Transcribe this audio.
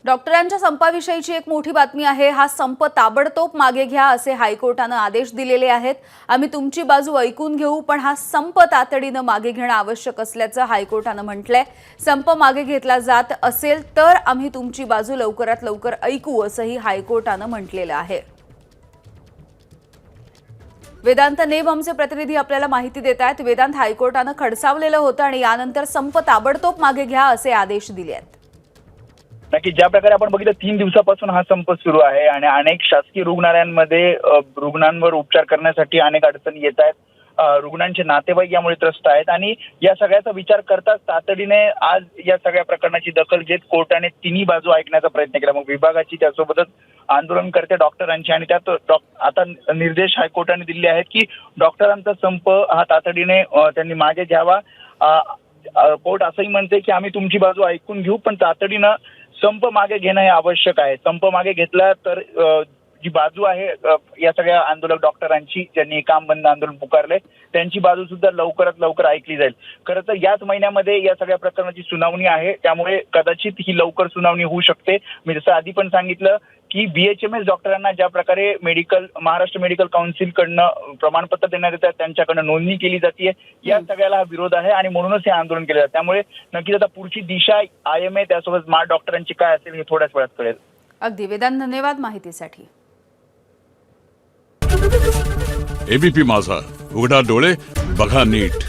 डॉक्टरांच्या संपाविषयीची एक मोठी बातमी आहे। हा संप ताबडतोब मागे घ्या असे हायकोर्टाने आदेश दिलेले आहेत। आम्ही तुमची बाजू ऐकून घेऊ, पण हा संप तातडीने मागे घेणे आवश्यक असल्याचं हायकोर्टाने म्हटलंय। संप मागे घेतला जात असेल तर आम्ही तुमची बाजू लवकरात लवकर ऐकू असंही हायकोर्टाने म्हटलेलं आहे। वेदांत नेब आमचे प्रतिनिधी आपल्याला माहिती देत आहेत। वेदांत, हायकोर्टाने खडसावलेलं होतं आणि यानंतर संप ताबडतोब मागे घ्या असे आदेश दिले आहेत। नक्की ज्या प्रकारे आपण बघितलं 3 दिवसापासून हा संप सुरू आहे आणि अनेक शासकीय रुग्णालयांमध्ये रुग्णांवर उपचार करण्यासाठी अनेक अडचणी येत आहेत। रुग्णांचे नातेवाईक यामुळे त्रस्त आहेत आणि या सगळ्याचा विचार करताच तातडीने आज या सगळ्या प्रकरणाची दखल घेत कोर्टाने तिन्ही बाजू ऐकण्याचा प्रयत्न केला। मग विभागाची, त्यासोबतच आंदोलनकर्ते डॉक्टरांची आणि त्यात आता निर्देश हायकोर्टाने दिले आहेत की डॉक्टरांचा संप हा तातडीने त्यांनी मागे घ्यावा। कोर्ट असंही म्हणते की आम्ही तुमची बाजू ऐकून घेऊ, पण तातडीनं संप मागे घेणं हे आवश्यक आहे। संप मागे घेतला तर जी बाजू आहे या सगळ्या आंदोलक डॉक्टरांची, ज्यांनी काम बंद आंदोलन पुकारले, त्यांची बाजू सुद्धा लवकरात लवकर ऐकली जाईल। खरं तर याच महिन्यामध्ये या सगळ्या प्रकरणाची सुनावणी आहे, त्यामुळे कदाचित ही लवकर सुनावणी होऊ शकते। मी जसं आधी पण सांगितलं की BHMS डॉक्टरांना ज्या प्रकारे महाराष्ट्र मेडिकल काउन्सिल कडनं प्रमाणपत्र देण्यात येतात, त्यांच्याकडनं नोंदणी केली जाते, या सगळ्याला हा विरोध आहे आणि म्हणूनच हे आंदोलन केलं जातं। त्यामुळे नक्कीच आता पुढची दिशा IMA त्यासोबत स्मार्ट डॉक्टरांची काय असेल हे थोड्याच वेळात कळेल। अगदी वेदांत, धन्यवाद माहितीसाठी। ABP माझा, उघडा डोळे बघा नीट।